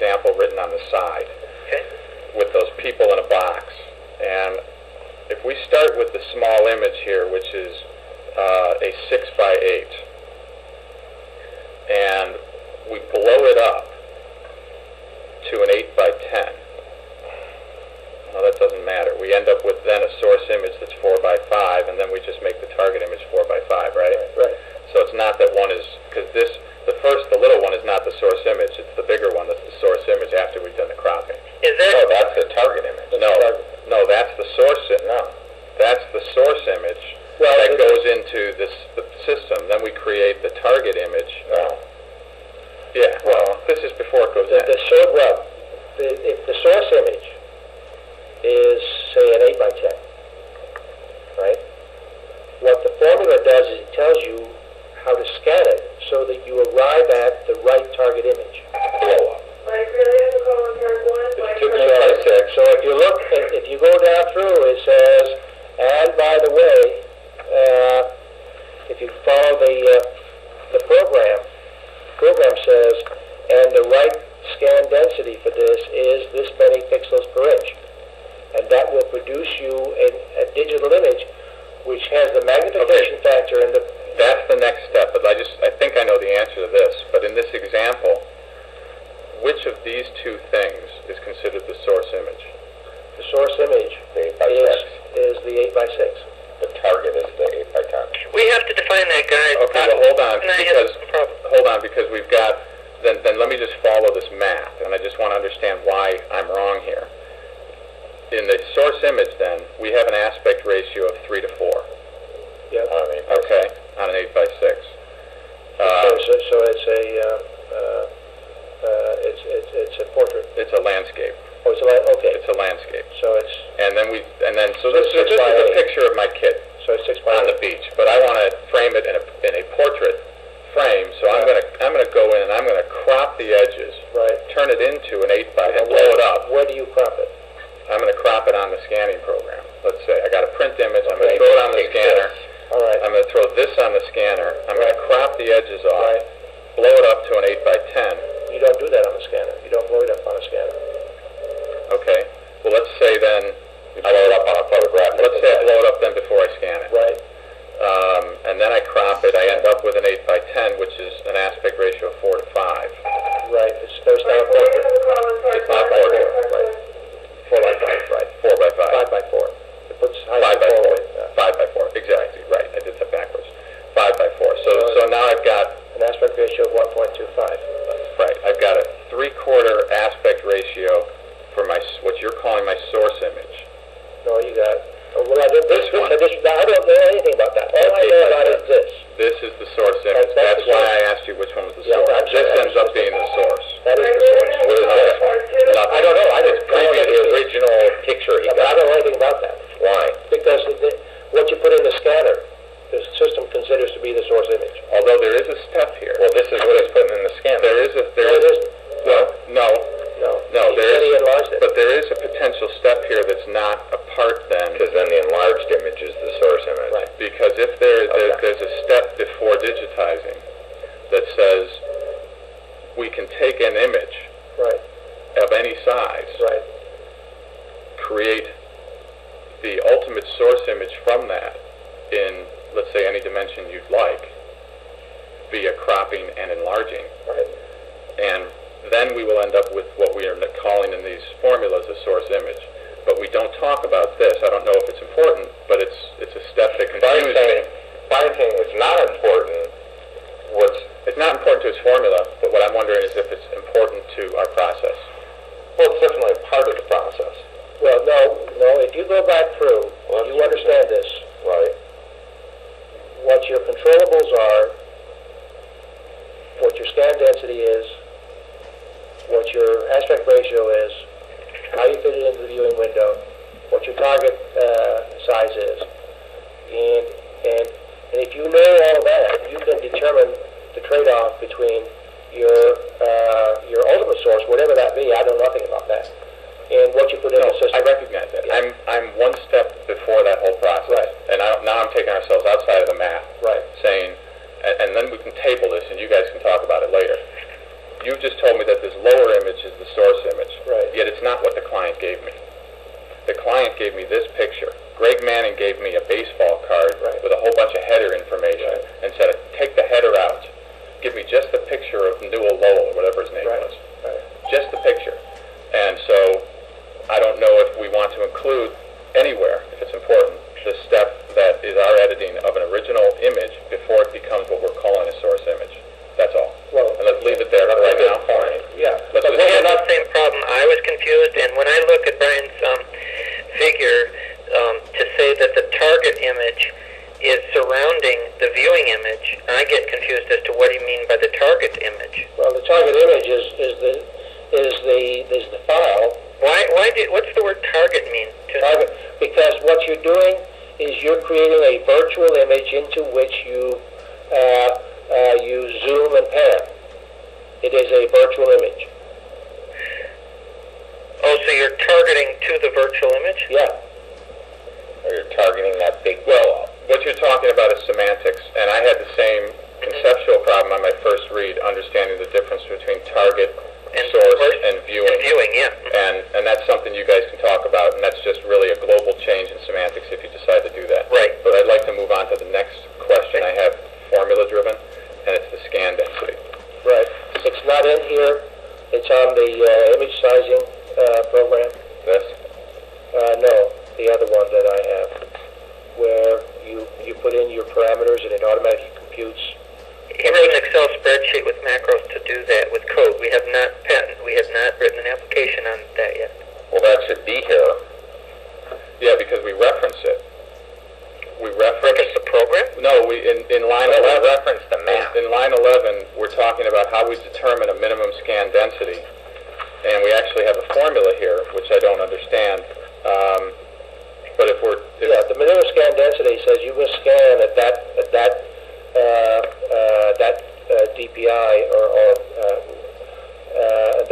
example written on the side with those people in a box. And if we start with the small image here, which is a 6 by 8, and we blow it up to an 8 by 10. Well, that doesn't matter. We end up with then a source image that's 4 by 5, and then we just make the target image 4 by 5, right? Right. So it's not that one is, because this, the little one is not the source image. It's the bigger one that's the source image after we've done the cropping. Is that? No, that's the target image. No, that's the source. No, that's the source image that goes into the system. Then we create the target image. No. Yeah. Well, this is before it goes in. If the source image is, say, an 8 by 10, right? What the formula does is it tells you how to scan it so that you arrive at the right target image. Blow up. So if you look, if you go down through, it says, and by the way, if you follow the program says, and the right scan density for this is this many pixels per inch. And that will produce you a digital image which has the magnification factor and the... That's the next step, but I think I know the answer to this. But in this example, which of these two things is considered the source image? The source image is the 8 by 6. The target is the 8 by 10. We have to define that, guys. Okay, well, hold on, because we've got... Then let me just follow this math, and I just want to understand why I'm wrong here. In the source image, then, we have an aspect ratio of 3 to 4. Yep. Okay, on an 8 by 6. So it's a portrait. It's a landscape. Oh, okay. It's a landscape. So it's... So this is a picture of my kid So it's 6 by 8. on the beach, but I want to frame it in a portrait frame, so I'm gonna go in and I'm gonna crop the edges, right? Turn it into an 8 by and blow it up. Where do you crop it? I'm gonna crop it on the scanning program. Let's say I got a print image. I'm gonna throw it on the scanner. All right. I'm gonna throw this on the scanner. I'm gonna crop the edges off. Blow it up to an 8 by 10. You don't do that on the scanner. You don't blow it up on a scanner. Okay. Well, let's say then you blow it up on a photograph. Let's say I blow it up then before I scan it. Right. And then I crop it. I end up with an 8 by 10, which is an aspect ratio of 4 to 5. Right. It's not a portrait. It's not a portrait. Right. 4 by 5. Right. 4 by 5. 5 by 4. It puts 5 by 4. 5 by 4. Exactly. Right. I did that backwards. 5 by 4. So now I've got an aspect ratio of 1.25. Right. I've got a 3/4 aspect ratio for my what you're calling my source image. No, you got. Well, I don't know anything about that. All I know about is this. This is the source image. That's why I asked you which one was the source. This ends up being the source. That is the source. What is this one? I don't know. I just previous the original picture he but I don't know anything about that. Why? Because what you put in the scanner, the system considers to be the source image. Although there is a step here. Well, this is what he's putting in the scanner. There is. No, but there is a potential step here that's not a part then. Because then the enlarged image is the source image. Right. Because if there's a step before digitizing that says we can take an image of any size, create the ultimate source image from that in, let's say, any dimension you'd like, via cropping and enlarging. And then we will end up with what we are calling in these formulas a source image. But we don't talk about this. I don't know if it's important, but it's a step that confuses me. Finding it's not important. It's not important to his formula, but what I'm wondering is if it's important to our process. Well, it's definitely a part of the process. Well, no. If you go back through, you understand this. Right. What your controllables are, what your scan density is, what your aspect ratio is, how you fit it into the viewing window, what your target size is, and if you know all of that, you can determine the trade-off between your ultimate source, whatever that be. I know nothing about that, and what you put in the system. I recognize that. Yeah. I'm one step before that whole process, and now I'm taking ourselves outside of the math, saying, and then we can table this, and you guys can talk about it later. You've just told told me that this lower image is the source image. Right. Yet it's not what the client gave me. The client gave me this picture. Greg Manning gave me a baseball card with a whole bunch of header information and said, take the header out. Give me just the picture of Newell Lowell, or whatever his name was. Just the picture. And so I don't know if we want to include anywhere, if it's important, the step that is our editing of an original image before it becomes what we're calling a source image. That's all. Well, and let's leave it there for right now. Yeah. Let's but we have the same problem. I was confused, and when I look at Brian's figure, to say that the target image is surrounding the viewing image, I get confused as to what do you mean by the target image. Well, the target image is the file. What's the word target mean? Target, because what you're doing is you're creating a virtual image into which you zoom and pan. It is a virtual image. Oh, so you're targeting to the virtual image? Yeah. Or you're targeting that big... Well, what you're talking about is semantics, and I had the same conceptual problem on my first read, understanding the difference between target, source, and viewing. And viewing, yeah. And that's something you guys can talk about, and that's just really a global change in semantics if you decide to do that. Right. But I'd like to move on to the next question I have, formula-driven, and it's the scan density. Right. It's not in here. It's on the image sizing program. This? No, the other one that I have, where you put in your parameters and it automatically computes. He wrote an Excel spreadsheet with macros to do that with code. We have not written an application on that yet. Well, that should be here. Yeah, because we reference it. We reference the program? No, in line 11. Reference the map. In line 11, we're talking about how we determine a minimum scan density, and we actually have a formula here, which I don't understand. But the minimum scan density says you must scan at that DPI or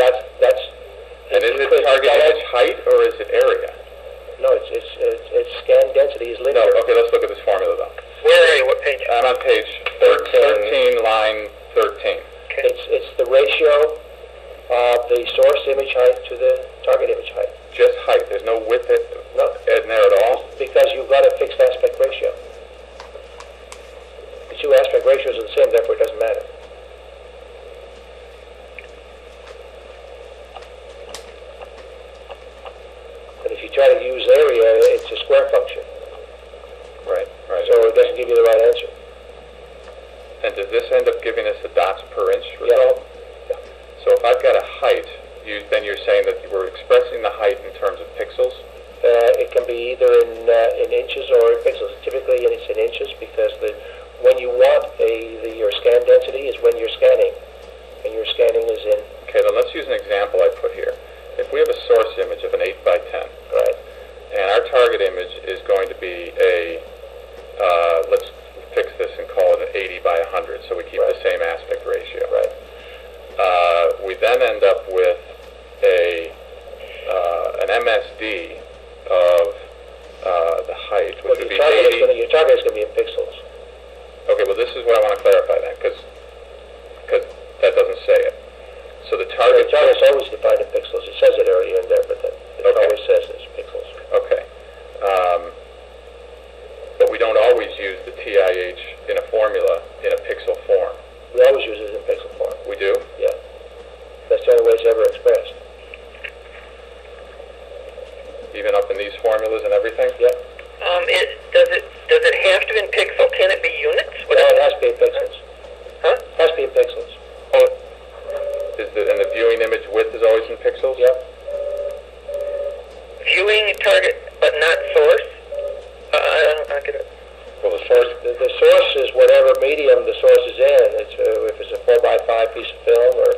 that's. And is it target image height or is it area? No, it's scan density is linear. No, okay, let's look at this formula though. Where are you? What page? I'm on page 13, line 13. Okay. It's the ratio of the source image height to the target image height. Just height. There's no width in there at all? Because you've got a fixed aspect ratio. The two aspect ratios are the same, therefore it doesn't matter. And if you try to use area, it's a square function. Right. So it doesn't give you the right answer. And does this end up giving us the dots per inch result? Yeah. So if I've got a height, then you're saying that we're expressing the height in terms of pixels? It can be either in inches or in pixels. Typically it's in inches because when you want your scan density is when you're scanning. And your scanning is in... Okay, then let's use an example I put here. If we have a source image of an 8 by 10, right, and our target image is going to be let's fix this and call it an 80 by 100, so we keep the same aspect ratio. Right. We then end up with an MSD of the height, which would be 80. Your target is going to be in pixels. Okay, well this is what I want to clarify then, because that doesn't say it. So the target is always defined in pixels. It says it earlier in there, but it always says it's pixels. Okay. But we don't always use the TIH in a formula in a pixel form. We always use it in pixel form. We do? Yeah. That's the only way it's ever expressed. Even up in these formulas and everything? Yeah. Does it have to be in pixel? Can it be units? No, it has to be in pixels. Huh? It has to be in pixels. And the viewing image width is always in pixels? Yeah. Viewing target, but not source? I don't get it. Well, the source... The source is whatever medium the source is in. If it's a 4x5 piece of film or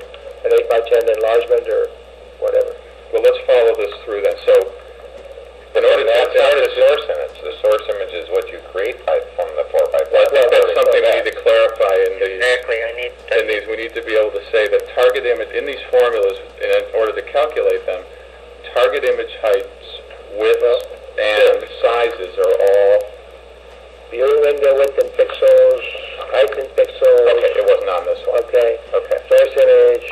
an 8x10 enlargement or whatever. Well, let's follow this through then. So, in order to the source image, the source image is what you create from the 4x5. Well, I think that's something we need to clarify in these. Exactly, in these, we need to be able to say that target image, in these formulas, in order to calculate them, target image heights, widths, and sizes are all... Viewing window width in pixels, height in pixels. Okay, it wasn't on this one. Okay. Okay. Source image,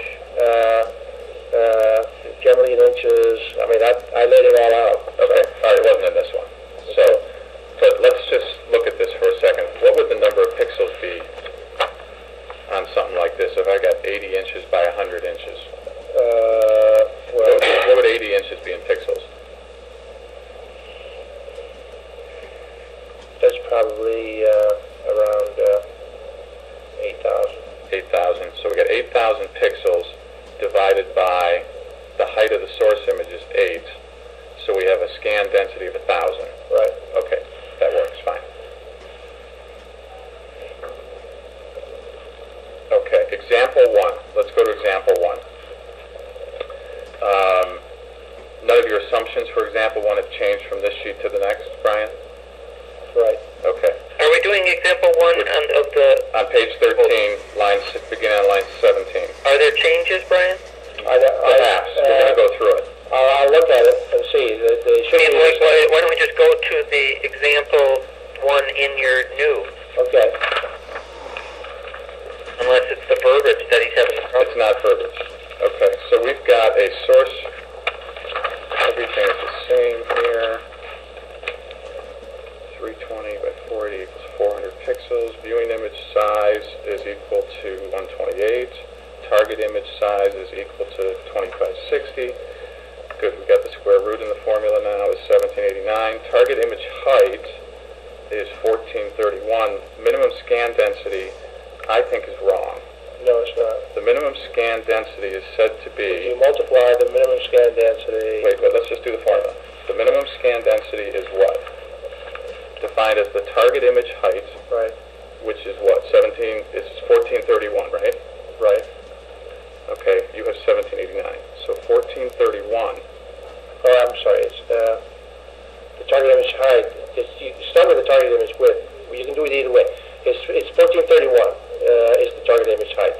generally in inches. I mean, I laid it all out. Okay, all right, it wasn't in this one. So, but let's just look at this for a second. What would the number of pixels be on something like this if I got 80 inches by 100 inches? What would 80 inches be in pixels? That's probably around 8,000. 8,000. So we got 8,000 pixels divided by the height of the source image is 8. So we have a scan density of 1,000. Right. Okay, that works fine. Okay, example 1. Let's go to example 1. None of your assumptions for example 1 have changed from this sheet to the next, Brian? Right. Okay. Are we doing example 1 on page 13, beginning on line 17? Are there changes, Brian? Perhaps. We're going to go through it. I'll look at it and see. They should be. Why don't we just go to the example 1 in your new? Okay. Unless it's the verbiage that he's having a problem. It's not verbiage. Okay, so we've got a source. Everything is the same here. 320 by 40 equals 400 pixels. Viewing image size is equal to 128. Target image size is equal to 2560. Good, we got the square root in the formula now is 1789. Target image height is 1431. Minimum scan density, I think, is wrong. No, it's not. The minimum scan density is said to be... You multiply the minimum scan density... Wait, let's just do the formula. The minimum scan density is what? Defined as the target image height, right? Which is what? 1431, right? Right. Okay, you have 1789. So 1431. Oh, I'm sorry. It's the target image height. You start with the target image width. You can do it either way. It's 1431 is the target image height.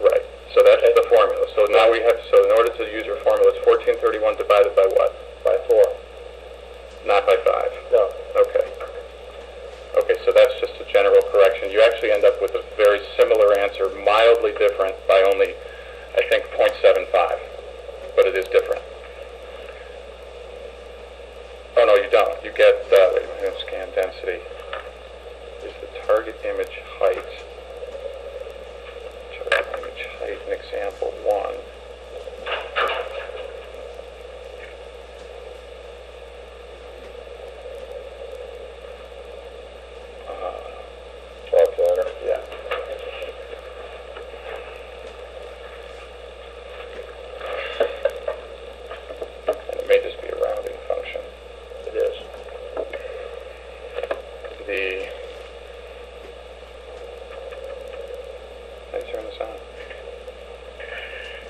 Right. So that's the formula. So now we have. So in order to use your formula, it's 1431 divided by what? By 4. Not by 5. No. Okay. Okay, so that's just a general correction. You actually end up with a very similar answer, mildly different by only, I think, 0.75. But it is different. Oh, no, you don't. You get, wait a minute, scan density is the target image height. Target image height in example 1. Calculator. Yeah. And it may just be a rounding function. It is. Let me turn this on.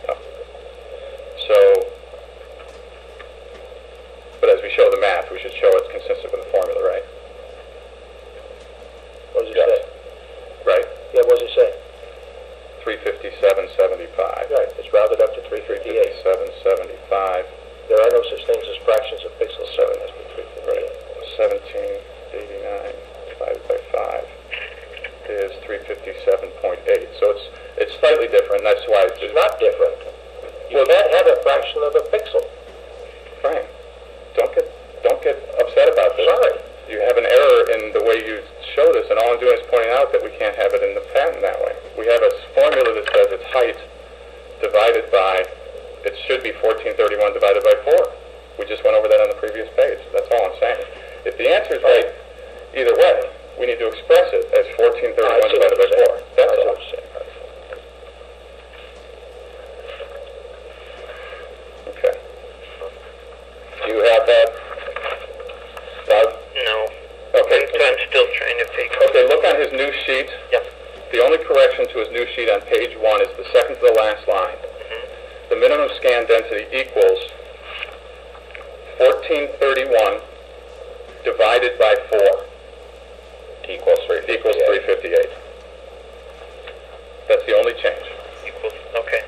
Oh. So, but as we show the math, we should show it's consistent with the formula, right? What does it say? Right? Yeah, what does it say? 357.75. Right, it's rounded up to 358. 357.75. There are no such things as fractions of pixels, so it has to be 358. Right. 1789 divided by 5 is 357.8. So it's slightly different. That's why It's not different. You can't have a fraction of a pixel. Frank, don't get upset about this. Sorry. You have an error in the way you show this, and all I'm doing is pointing out that we can't have it in the patent that way. We have a formula that says its height divided by, it should be 1431 divided by 4. We just went over that on the previous page. That's all I'm saying. If the answer is right, either way, we need to express it as 1431 divided by 4. That's all. Okay. Do you have that, Doug? No. Okay. I'm still trying to figure. Okay, look on his new sheet. Yep. The only correction to his new sheet on page 1 is the second to the last line. The minimum scan density equals 1431 divided by 4 equals 358. That's the only change. Equals. Okay.